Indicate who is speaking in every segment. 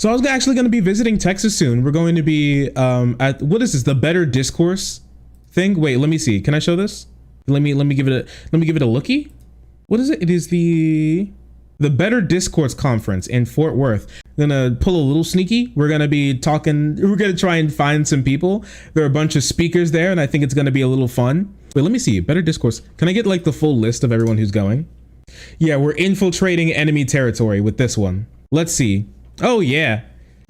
Speaker 1: So I was actually going to be visiting Texas soon. We're going to be at, what is this? The Better Discourse thing. Wait, let me see. Can I show this? Let me give it a lookie. What is it? It is the Better Discourse conference in Fort Worth. I'm gonna pull a little sneaky. We're gonna be talking. We're gonna try and find some people. There are a bunch of speakers there, and I think it's gonna be a little fun. Wait, let me see. Better Discourse. Can I get like the full list of everyone who's going? Yeah, we're infiltrating enemy territory with this one. Let's see. Oh yeah.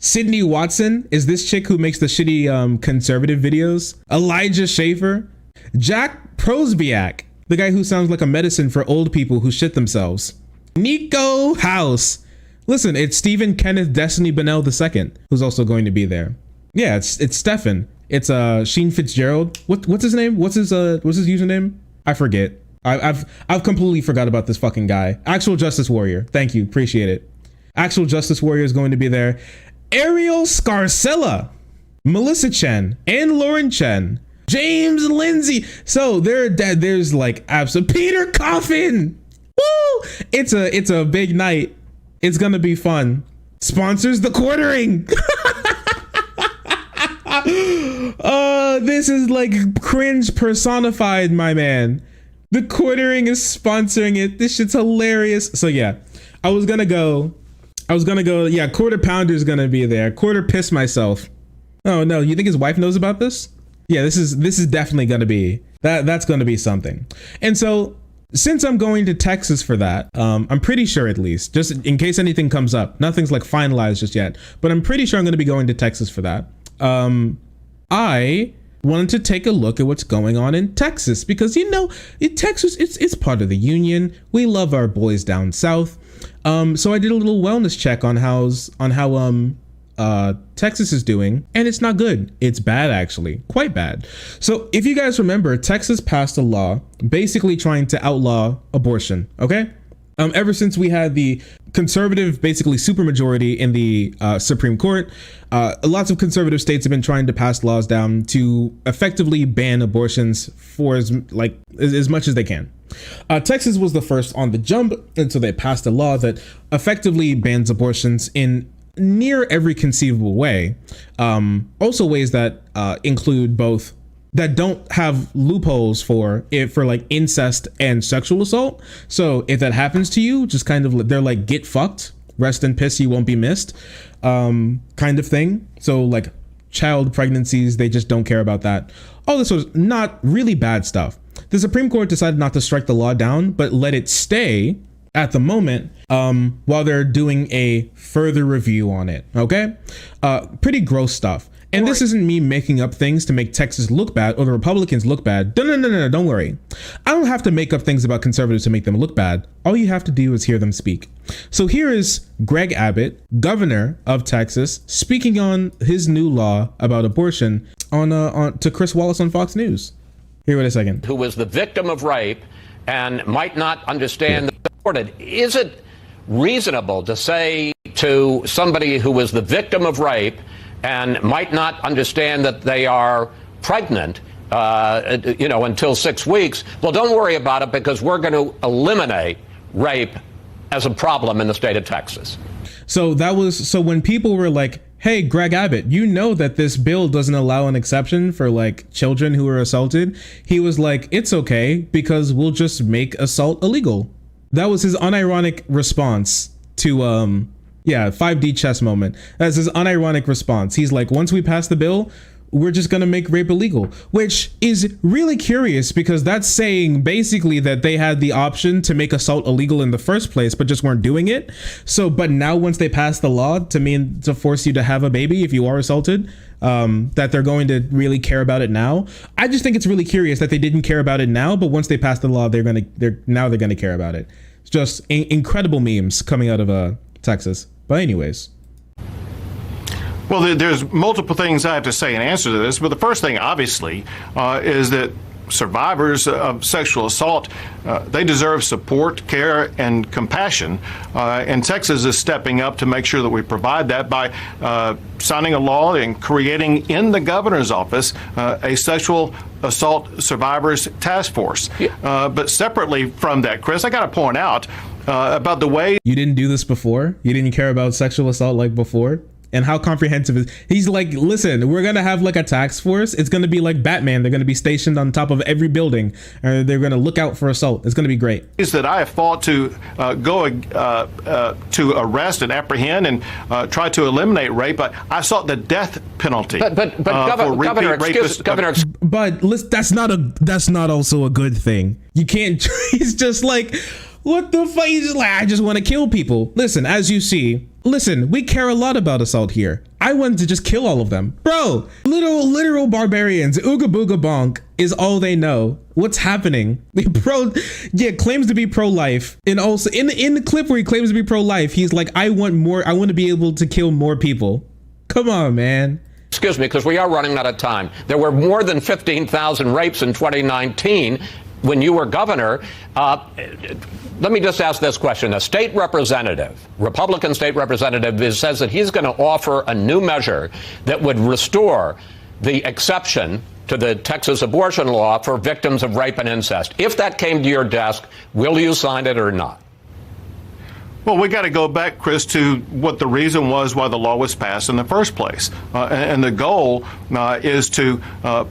Speaker 1: Sydney Watson is this chick who makes the shitty conservative videos. Elijah Schaefer. Jack Prosbiak, the guy who sounds like a medicine for old people who shit themselves. Nico House. Listen, it's Stephen Kenneth Destiny Bennell II who's also going to be there. Yeah, it's Stefan. It's Sheen Fitzgerald. What's his name? What's his username? I forget. I've completely forgot about this fucking guy. Actual Justice Warrior. Thank you. Appreciate it. Actual Justice Warrior is going to be there. Ariel Scarcella, Melissa Chen, and Lauren Chen, James Lindsay. So there's like Peter Coffin. Woo! It's a big night. It's gonna be fun. Sponsors the quartering. This is like cringe personified, my man. The quartering is sponsoring it. This shit's hilarious. So yeah, I was gonna go. Yeah, Quarter Pounder's gonna be there. Quarter Piss Myself. Oh no, you think his wife knows about this? Yeah, this is definitely gonna be that's gonna be something. And so since I'm going to Texas for that, I'm pretty sure, at least, just in case anything comes up, nothing's like finalized just yet, but I'm pretty sure I'm gonna be going to Texas for that. I wanted to take a look at what's going on in Texas because, you know, in Texas, it's part of the union. We love our boys down south. So I did a little wellness check on how Texas is doing, and it's not good. It's bad, actually, quite bad. So if you guys remember, Texas passed a law basically trying to outlaw abortion. Okay. Ever since we had the conservative, basically supermajority in the Supreme Court, lots of conservative states have been trying to pass laws down to effectively ban abortions for as much as they can. Texas was the first on the jump, and so they passed a law that effectively bans abortions in near every conceivable way. Also ways that include both that don't have loopholes for like incest and sexual assault. So if that happens to you, just kind of, they're like, get fucked, rest in piss, you won't be missed, kind of thing. So like child pregnancies, they just don't care about that. All this was not really bad stuff. The Supreme Court decided not to strike the law down, but let it stay at the moment while they're doing a further review on it. Okay. Pretty gross stuff. And this isn't me making up things to make Texas look bad or the Republicans look bad. No, don't worry. I don't have to make up things about conservatives to make them look bad. All you have to do is hear them speak. So here is Greg Abbott, governor of Texas, speaking on his new law about abortion to Chris Wallace on Fox News. Here, wait a second.
Speaker 2: Who was the victim of rape and might not understand the reported. Is it reasonable to say to somebody who was the victim of rape and might not understand that they are pregnant, until 6 weeks, well, don't worry about it because we're going to eliminate rape as a problem in the state of Texas?
Speaker 1: So when people were like, hey, Greg Abbott, you know that this bill doesn't allow an exception for like children who are assaulted. He was like, it's okay because we'll just make assault illegal. That was his unironic response to 5D chess moment. That's his unironic response. He's like, once we pass the bill, we're just going to make rape illegal, which is really curious because that's saying basically that they had the option to make assault illegal in the first place, but just weren't doing it. So, but now once they pass the law to force you to have a baby if you are assaulted, that they're going to really care about it now. I just think it's really curious that they didn't care about it now, but once they pass the law, they're going to care about it. It's just incredible memes coming out of Texas. But anyways.
Speaker 3: Well, there's multiple things I have to say in answer to this, but the first thing, obviously, is that survivors of sexual assault, they deserve support, care, and compassion. And Texas is stepping up to make sure that we provide that by signing a law and creating in the governor's office a sexual assault survivors task force. But separately from that, Chris, I got to point out about the way
Speaker 1: you didn't do this before. You didn't care about sexual assault like before. and how comprehensive is. He's like, listen, we're gonna have like a task force. It's gonna be like Batman. They're gonna be stationed on top of every building, and they're gonna look out for assault. It's gonna be great.
Speaker 3: Is that I have fought to go to arrest and apprehend and try to eliminate rape. I sought the death penalty.
Speaker 2: But Governor, Governor.
Speaker 1: But listen, that's not also a good thing. You can't. He's just like, what the fuck? He's just like, I just want to kill people. Listen, as you see. Listen, we care a lot about assault here. I wanted to just kill all of them. Bro, literal barbarians. Ooga booga bonk is all they know. What's happening? Claims to be pro-life. And also in the clip where he claims to be pro-life, he's like, I want to be able to kill more people. Come on, man.
Speaker 2: Excuse me, because we are running out of time. There were more than 15,000 rapes in 2019 when you were governor. Let me just ask this question. A state representative, Republican state representative, says that he's going to offer a new measure that would restore the exception to the Texas abortion law for victims of rape and incest. If that came to your desk, will you sign it or not?
Speaker 3: Well, we got to go back, Chris, to what the reason was why the law was passed in the first place. And the goal is to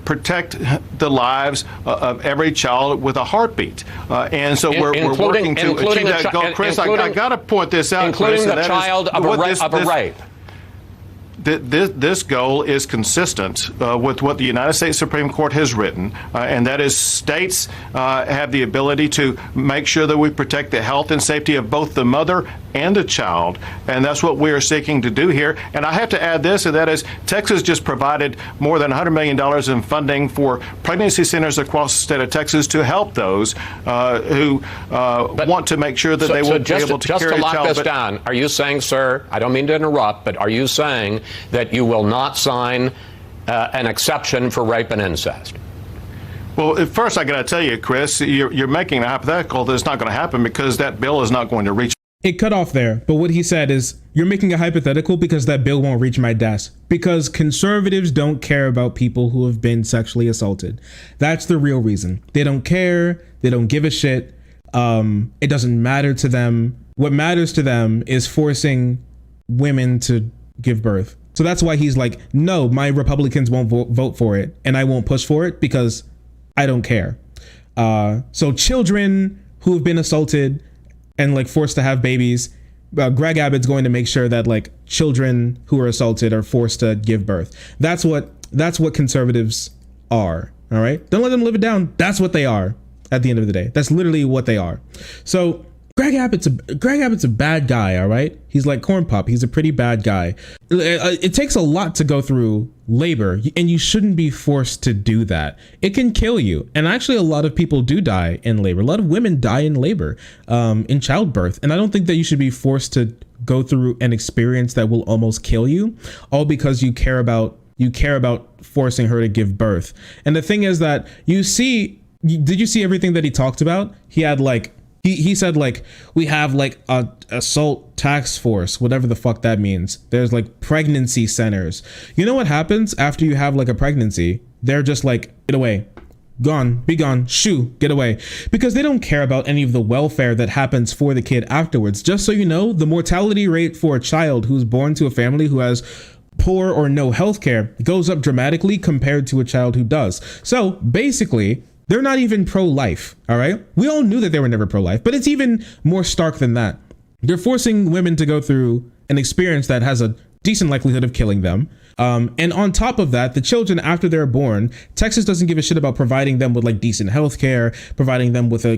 Speaker 3: protect the lives of every child with a heartbeat. And so we're working to achieve that goal. Chris, I got to point this out,
Speaker 2: including
Speaker 3: Chris,
Speaker 2: the child of a rape.
Speaker 3: This goal is consistent with what the United States Supreme Court has written, and that is states have the ability to make sure that we protect the health and safety of both the mother and the child, and that's what we are seeking to do here. And I have to add this, and that is Texas just provided more than $100 million in funding for pregnancy centers across the state of Texas to help those who want to make sure that they will be able to carry a child.
Speaker 2: Just to lock this down, are you saying, sir, I don't mean to interrupt, but are you saying that you will not sign an exception for rape and incest?
Speaker 3: Well, first I got to tell you, Chris, you're making a hypothetical that it's not going to happen because that bill is not going to reach.
Speaker 1: It cut off there, but what he said is, you're making a hypothetical because that bill won't reach my desk. Because conservatives don't care about people who have been sexually assaulted. That's the real reason. They don't care. They don't give a shit. It doesn't matter to them. What matters to them is forcing women to give birth. So that's why he's like, no, my Republicans won't vote for it, and I won't push for it because I don't care. So children who have been assaulted and like forced to have babies, Greg Abbott's going to make sure that like children who are assaulted are forced to give birth. That's what conservatives are. All right. Don't let them live it down. That's what they are at the end of the day. That's literally what they are. So Greg Abbott's a bad guy. All right. He's like Corn Pop. He's a pretty bad guy. It takes a lot to go through labor, and you shouldn't be forced to do that. It can kill you. And actually, a lot of people do die in labor. A lot of women die in labor, in childbirth. And I don't think that you should be forced to go through an experience that will almost kill you, all because you care about forcing her to give birth. And the thing is that did you see everything that he talked about? He had like, he said like, we have like a assault task force, whatever the fuck that means. There's like pregnancy centers. You know what happens after you have like a pregnancy? They're just like, get away, gone, be gone, shoo, get away. Because they don't care about any of the welfare that happens for the kid afterwards. Just so you know, the mortality rate for a child who's born to a family who has poor or no healthcare goes up dramatically compared to a child who does. So basically, they're not even pro-life, all right? We all knew that they were never pro-life, but it's even more stark than that. They're forcing women to go through an experience that has a decent likelihood of killing them. And on top of that, the children after they're born, Texas doesn't give a shit about providing them with like decent health care, providing them with a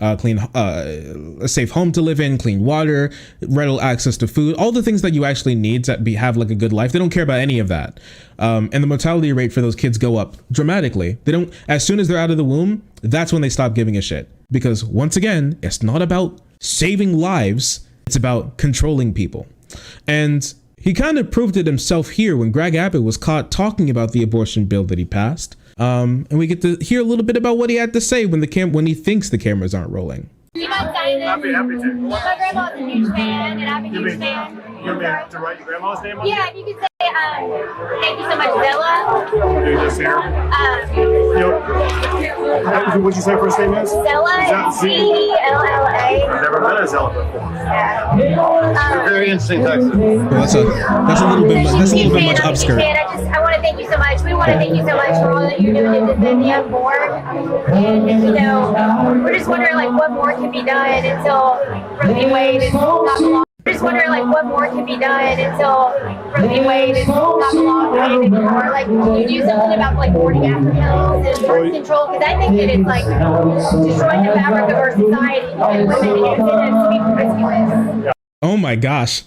Speaker 1: a safe home to live in, clean water, ready access to food, all the things that you actually need to have like a good life. They don't care about any of that. And the mortality rate for those kids go up dramatically. They don't, as soon as they're out of the womb, that's when they stop giving a shit. Because once again, it's not about saving lives. It's about controlling people. And he kind of proved it himself here when Greg Abbott was caught talking about the abortion bill that he passed. And we get to hear a little bit about what he had to say when he thinks the cameras aren't rolling.
Speaker 4: You might sign this.
Speaker 5: I'd be happy to.
Speaker 4: My grandma's a huge fan, and I'm a huge fan.
Speaker 5: You want me to write your grandma's name on
Speaker 4: Yeah, if you could say, thank you so much, Bella.
Speaker 5: Do this here. What'd you say first name is?
Speaker 4: Zella, Zella.
Speaker 5: I've never met a Zella before.
Speaker 3: Very interesting, Texas.
Speaker 1: That's a little bit much upskirt.
Speaker 4: I want to thank you so much. We want to thank you so much for all that you're doing to defend the unborn. And we're just wondering like what more can be done until Roe v. Wade is not the law. We're just wondering like what more can be done until Roe v. Wade is not the law anymore. Like, can you do something about like morning after pills and birth control? Because I think that it's like destroying the fabric of our society and women and incentives to be promiscuous.
Speaker 1: Oh my gosh.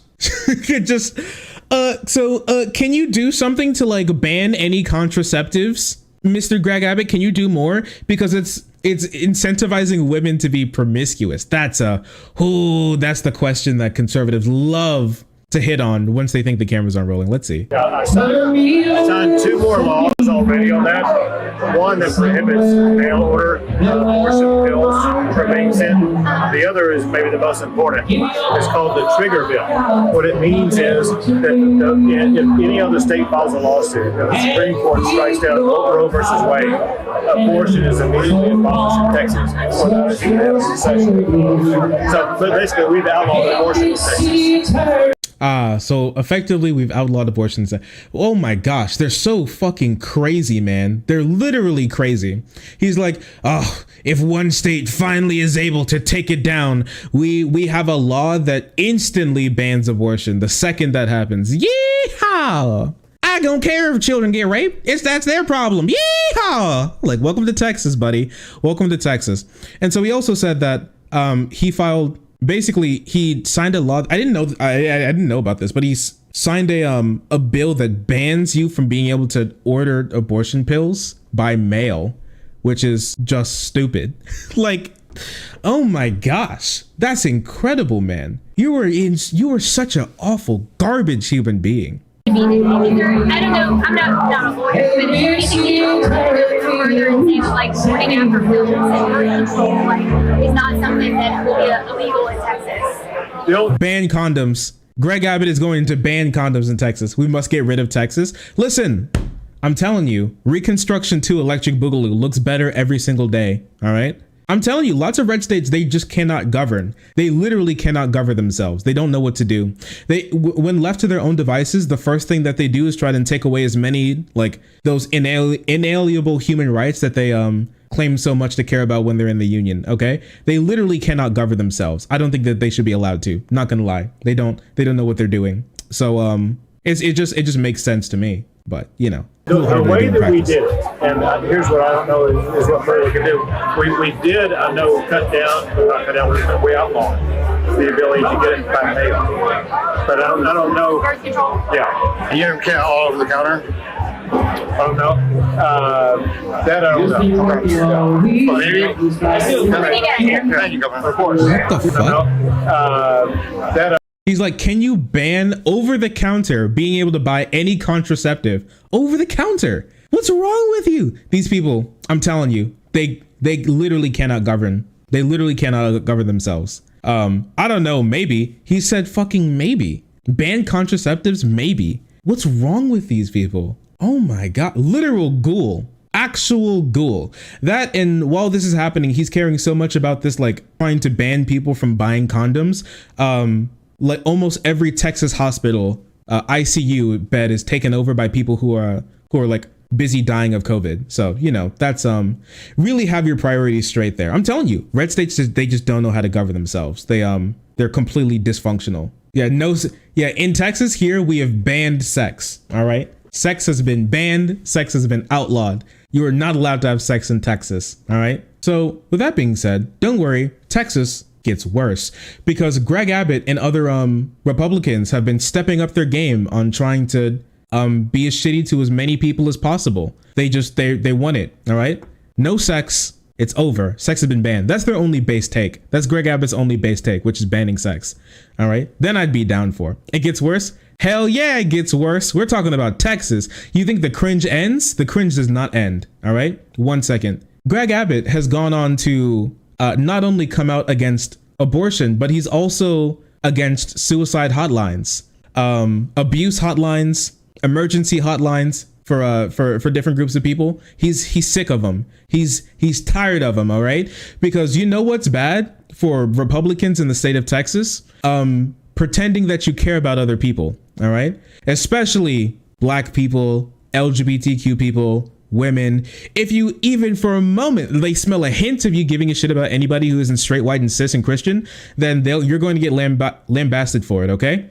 Speaker 1: Can you do something to like ban any contraceptives, Mr. Greg Abbott? Can you do more? Because it's incentivizing women to be promiscuous. That's the question that conservatives love to hit on once they think the cameras aren't rolling. Let's see.
Speaker 5: I signed 2 more laws already on that. One that prohibits mail order abortion pills from being sent. The other is maybe the most important. It's called the trigger bill. What it means is that if any other state files a lawsuit and the Supreme Court strikes down Roe versus Wade, abortion is immediately abolished in Texas before the even session. So basically, we've outlawed abortion in Texas.
Speaker 1: So effectively we've outlawed abortions. Oh my gosh, they're so fucking crazy, man. They're literally crazy. He's like, oh, if one state finally is able to take it down, we have a law that instantly bans abortion the second that happens. Yeehaw! I don't care if children get raped. That's their problem. Yeehaw! Like, welcome to Texas, buddy. Welcome to Texas. And so he also said that he signed a law. I didn't know about this, but he signed a bill that bans you from being able to order abortion pills by mail, which is just stupid. Like, oh my gosh, that's incredible, man. You were such an awful garbage human being.
Speaker 4: I don't know. I'm not a lawyer, but is there anything you can go further and say like morning after pills and birth control like is not something that will be illegal in Texas?
Speaker 1: Ban condoms. Greg Abbott is going to ban condoms in Texas. We must get rid of Texas. Listen, I'm telling you, Reconstruction 2 Electric Boogaloo looks better every single day. All right. I'm telling you, lots of red states, they just cannot govern. They literally cannot govern themselves. They don't know what to do. When left to their own devices, the first thing that they do is try to take away as many like those inalienable human rights that they claim so much to care about when they're in the union. OK, they literally cannot govern themselves. I don't think that they should be allowed to. Not going to lie. They don't know what they're doing. So it just makes sense to me. But, you know,
Speaker 5: the way that we did it, and here's what I don't know is what further we can do. We did, I know, we outlawed the ability to get it by mail. But I don't know.
Speaker 4: Birth control?
Speaker 5: Yeah. You can't all over the counter? Oh, no. That I don't know. Maybe? Thank you, Governor. Of course.
Speaker 1: What the fuck?
Speaker 5: That
Speaker 1: He's like, can you ban over the counter being able to buy any contraceptive over the counter? What's wrong with you? These people, I'm telling you, they literally cannot govern. They literally cannot govern themselves. I don't know. Maybe he said fucking maybe ban contraceptives. Maybe. What's wrong with these people? Oh my God. Literal ghoul. Actual ghoul. That, and while this is happening, he's caring so much about this, like trying to ban people from buying condoms. Like almost every Texas hospital ICU bed is taken over by people who are like busy dying of COVID. So, you know, that's really have your priorities straight there. I'm telling you, red states, they just don't know how to govern themselves. They're completely dysfunctional. In Texas here, we have banned sex. All right. Sex has been banned. Sex has been outlawed. You are not allowed to have sex in Texas. All right. So with that being said, don't worry, Texas gets worse because Greg Abbott and other Republicans have been stepping up their game on trying to be as shitty to as many people as possible. They want it. All right. No sex. It's over. Sex has been banned. That's their only base take. That's Greg Abbott's only base take, which is banning sex. All right. Then I'd be down for. It gets worse. Hell yeah, it gets worse. We're talking about Texas. You think the cringe ends? The cringe does not end. All right. 1 second. Greg Abbott has gone on to not only come out against abortion, but he's also against suicide hotlines, abuse hotlines, emergency hotlines, for different groups of people. He's sick of them. He's tired of them. All right, because you know what's bad for Republicans in the state of Texas? Pretending that you care about other people. All right, especially black people, LGBTQ people, women. If you even for a moment they smell a hint of you giving a shit about anybody who isn't straight, white, and cis and Christian, then you're going to get lambasted for it. Okay,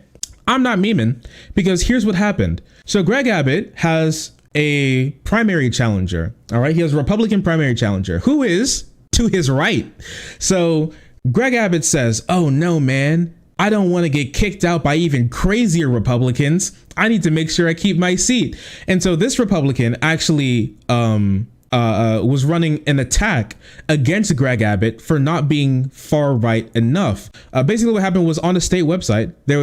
Speaker 1: I'm not memeing, because here's what happened. So Greg Abbott has a primary challenger. All right, he has a Republican primary challenger who is to his right. So Greg Abbott says, "Oh no, man, I don't want to get kicked out by even crazier Republicans. I need to make sure I keep my seat." And so this Republican actually was running an attack against Greg Abbott for not being far right enough. Basically, what happened was on the state website there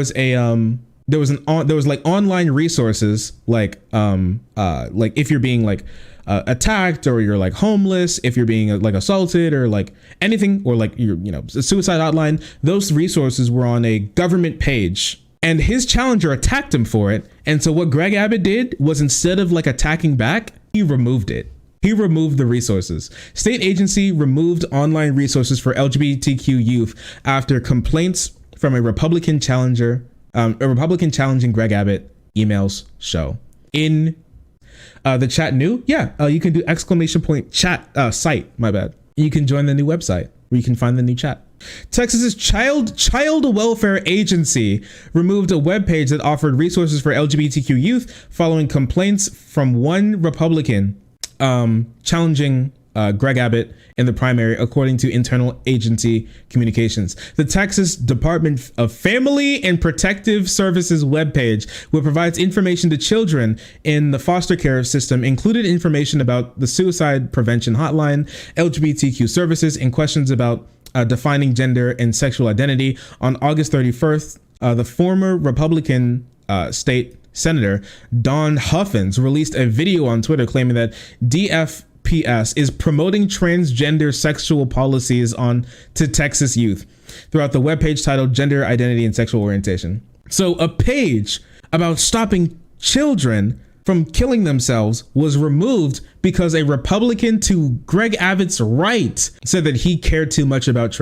Speaker 1: was like online resources like if you're being like attacked, or you're like homeless, if you're being like assaulted, or like anything, or like you're, a suicide hotline. Those resources were on a government page, and his challenger attacked him for it. And so what Greg Abbott did was, instead of like attacking back, he removed it. He removed the resources. State agency removed online resources for LGBTQ youth after complaints from a Republican challenging Greg Abbott emails show. In the chat new, you can do !chat site. My bad. You can join the new website where you can find the new chat. Texas's child welfare agency removed a webpage that offered resources for LGBTQ youth following complaints from one Republican challenging Greg Abbott in the primary, according to internal agency communications. The Texas Department of Family and Protective Services webpage, which provides information to children in the foster care system, included information about the suicide prevention hotline, LGBTQ services, and questions about defining gender and sexual identity. On August 31st, the former Republican state Senator Don Huffins released a video on Twitter claiming that DFPS is promoting transgender sexual policies to Texas youth throughout the webpage titled Gender Identity and Sexual Orientation. So a page about stopping children from killing themselves was removed because a Republican to Greg Abbott's right said that he cared too much about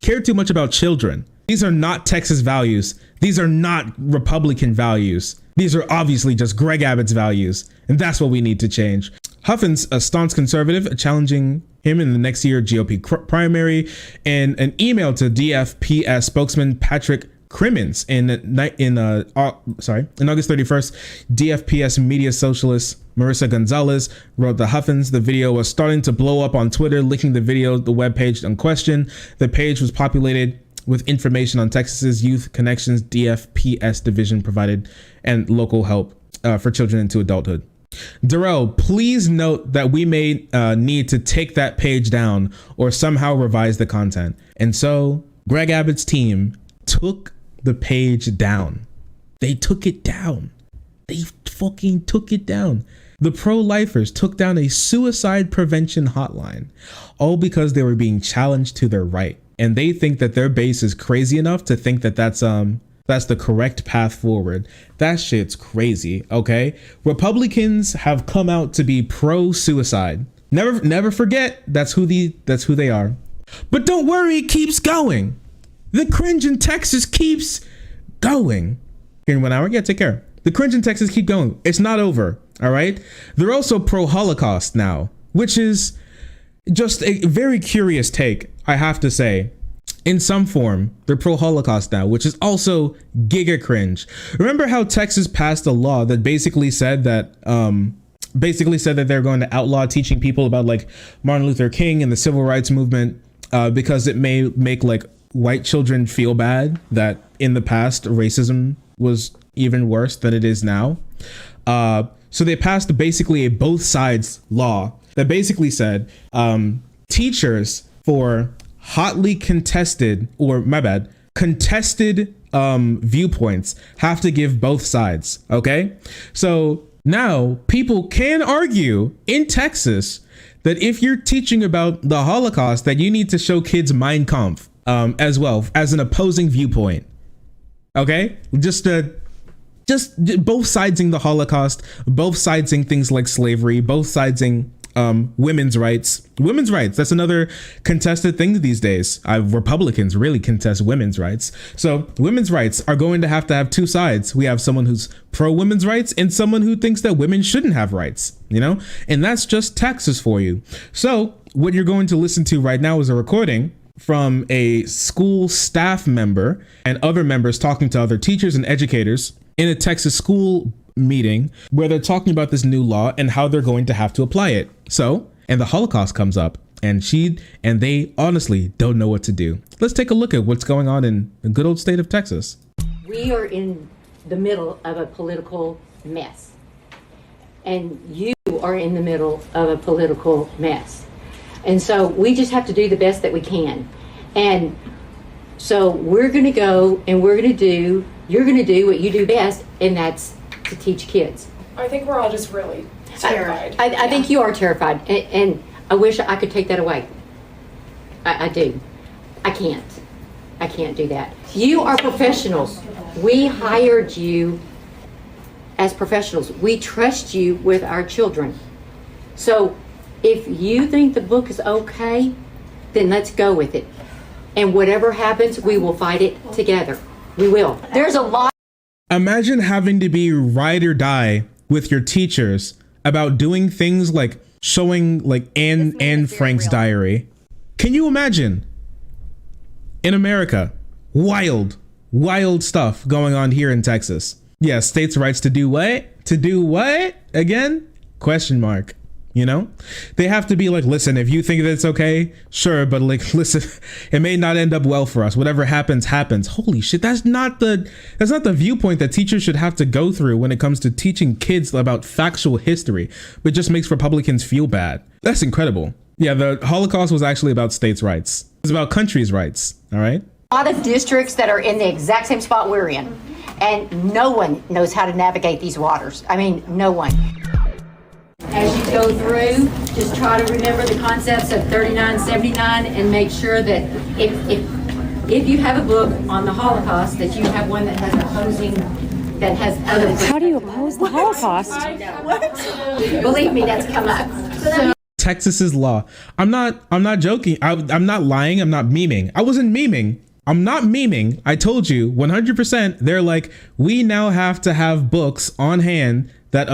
Speaker 1: cared too much about children. These are not Texas values. These are not Republican values. These are obviously just Greg Abbott's values, and that's what we need to change. Huffins, a staunch conservative, challenging him in the next year GOP primary, and an email to DFPS spokesman Patrick Crimmins in August 31st, DFPS media socialist Marissa Gonzalez wrote the Huffins. The video was starting to blow up on Twitter, linking the webpage in question. The page was populated with information on Texas's Youth Connections DFPS division provided and local help for children into adulthood. Darrell, please note that we may need to take that page down or somehow revise the content. And so Greg Abbott's team took the page down. They took it down. They fucking took it down. The pro-lifers took down a suicide prevention hotline, all because they were being challenged to their right. And they think that their base is crazy enough to think that that's the correct path forward. That shit's crazy, okay? Republicans have come out to be pro-suicide. Never forget that's who they are. But don't worry, it keeps going. The cringe in Texas keeps going. Here in 1 hour, take care. The cringe in Texas keep going. It's not over, all right? They're also pro-Holocaust now, which is just a very curious take, I have to say. In some form, they're pro-Holocaust now, which is also giga cringe. Remember how Texas passed a law that basically said that they're going to outlaw teaching people about like Martin Luther King and the civil rights movement because it may make like white children feel bad that in the past racism was even worse than it is now. So they passed basically a both sides law that basically said teachers for hotly contested viewpoints have to give both sides. Okay, so now people can argue in Texas that if you're teaching about the Holocaust, that you need to show kids Mein Kampf as well as an opposing viewpoint. Okay, just just both sidesing the Holocaust, both sidesing things like slavery, both sidesing women's rights. Women's rights, that's another contested thing these days. Republicans really contest women's rights. So women's rights are going to have two sides. We have someone who's pro women's rights and someone who thinks that women shouldn't have rights, you know? And that's just Texas for you. So what you're going to listen to right now is a recording from a school staff member and other members talking to other teachers and educators in a Texas school meeting where they're talking about this new law and how they're going to have to apply it. So, and the Holocaust comes up and they honestly don't know what to do. Let's take a look at what's going on in the good old state of Texas.
Speaker 6: We are in the middle of a political mess, and you are in the middle of a political mess. And so we just have to do the best that we can. And so we're going to go and you're going to do what you do best, and that's to teach kids.
Speaker 7: I think we're all just really terrified.
Speaker 6: I think you are terrified, and I wish I could take that away. I do. I can't do that. You are professionals. We hired you as professionals. We trust you with our children. So if you think the book is okay, then let's go with it. And whatever happens, we will fight it together. We will. There's a lot.
Speaker 1: Imagine having to be ride or die with your teachers about doing things like showing like Anne Frank's diary. Can you imagine? In America, wild stuff going on here in Texas. Yeah, states' rights to do what? To do what? Again? Question mark. You know, they have to be like, listen, if you think that it's okay, sure, but like, listen, it may not end up well for us. Whatever happens, happens. Holy shit, that's not the viewpoint that teachers should have to go through when it comes to teaching kids about factual history, but just makes Republicans feel bad. That's incredible. Yeah, the Holocaust was actually about states' rights. It was about countries' rights. All right.
Speaker 6: A lot of districts that are in the exact same spot we're in, and no one knows how to navigate these waters. I mean, no one. As you go through, just try to remember the concepts of 3979 and make sure that if you have a book on the Holocaust, that you have one that has other.
Speaker 8: How do you oppose the Holocaust?
Speaker 6: Believe me, that's come up. So,
Speaker 1: Texas's law. I'm not joking. I'm not lying. I'm not memeing. I wasn't memeing. I'm not memeing. I told you 100%. They're like, we now have to have books on hand that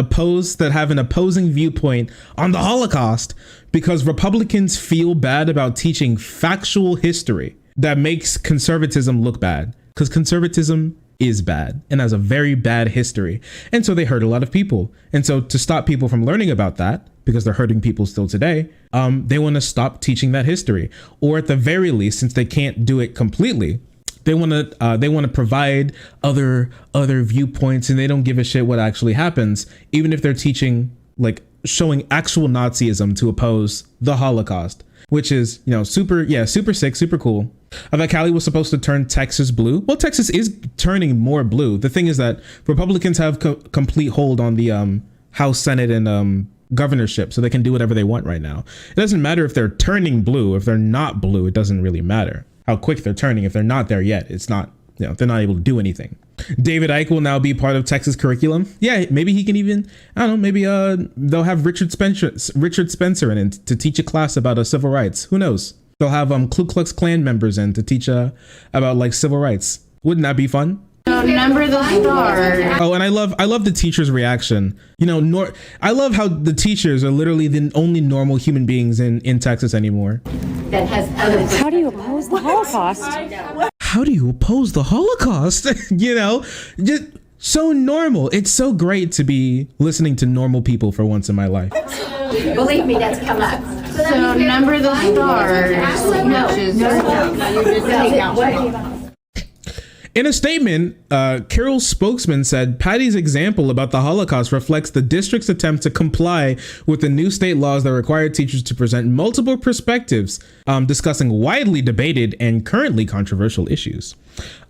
Speaker 1: have an opposing viewpoint on the Holocaust because Republicans feel bad about teaching factual history that makes conservatism look bad, because conservatism is bad and has a very bad history. And so they hurt a lot of people. And so to stop people from learning about that, because they're hurting people still today, they want to stop teaching that history, or at the very least, since they can't do it completely, they want to provide other viewpoints, and they don't give a shit what actually happens, even if they're teaching, like, showing actual Nazism to oppose the Holocaust, which is, you know, super sick, super cool. I thought Cali was supposed to turn Texas blue. Well, Texas is turning more blue. The thing is that Republicans have complete hold on the House, Senate, and governorship, so they can do whatever they want right now. It doesn't matter if they're turning blue. If they're not blue, it doesn't really matter how quick they're turning. If they're not there yet, it's not, you know, they're not able to do anything. David Icke will now be part of Texas curriculum. Yeah, maybe he can even, I don't know, maybe they'll have Richard Spencer in to teach a class about civil rights. Who knows? They'll have Ku Klux Klan members in to teach about like civil rights. Wouldn't that be fun?
Speaker 8: Number the stars.
Speaker 1: Oh, and I love the teacher's reaction. You know, I love how the teachers are literally the only normal human beings in Texas anymore.
Speaker 6: that has other.
Speaker 8: How do you oppose the Holocaust?
Speaker 1: How do you oppose the Holocaust? You know, just so normal. It's so great to be listening to normal people for once in my life.
Speaker 6: Believe me, that's come up.
Speaker 8: So number the stars.
Speaker 1: In a statement, Carroll's spokesman said Patty's example about the Holocaust reflects the district's attempt to comply with the new state laws that require teachers to present multiple perspectives, discussing widely debated and currently controversial issues.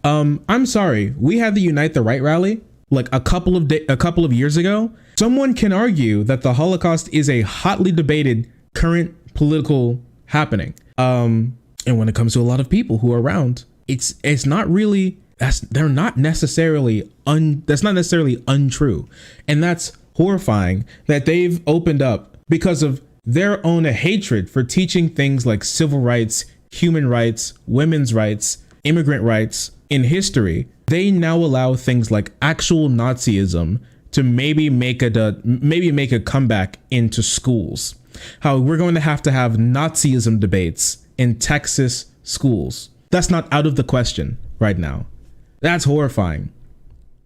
Speaker 1: I'm sorry, we had the Unite the Right rally like a couple of years ago. Someone can argue that the Holocaust is a hotly debated current political happening. And when it comes to a lot of people who are around, it's not really That's not necessarily untrue. And that's horrifying that they've opened up because of their own hatred for teaching things like civil rights, human rights, women's rights, immigrant rights in history. They now allow things like actual Nazism to maybe make a comeback into schools. How we're going to have Nazism debates in Texas schools. That's not out of the question right now. That's horrifying.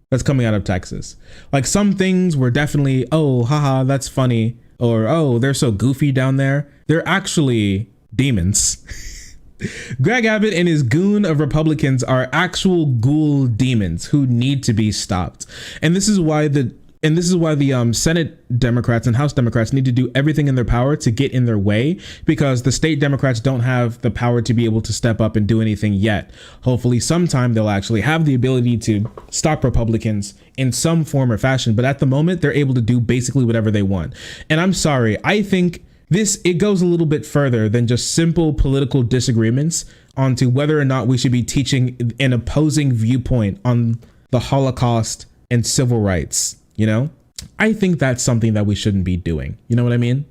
Speaker 1: That's coming out of Texas. Like, some things were definitely, oh, haha, that's funny. Or, oh, they're so goofy down there. They're actually demons. Greg Abbott and his goon of Republicans are actual ghoul demons who need to be stopped. And this is why the Senate Democrats and House Democrats need to do everything in their power to get in their way, because the state Democrats don't have the power to be able to step up and do anything yet. Hopefully sometime they'll actually have the ability to stop Republicans in some form or fashion. But at the moment, they're able to do basically whatever they want. And I'm sorry, I think it goes a little bit further than just simple political disagreements onto whether or not we should be teaching an opposing viewpoint on the Holocaust and civil rights. You know, I think that's something that we shouldn't be doing. You know what I mean?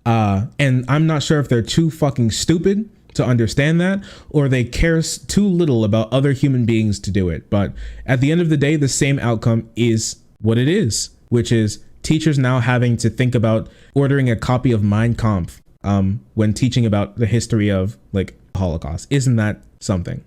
Speaker 1: And I'm not sure if they're too fucking stupid to understand that, or they care too little about other human beings to do it. But at the end of the day, the same outcome is what it is, which is teachers now having to think about ordering a copy of Mein Kampf when teaching about the history of like Holocaust. Isn't that something?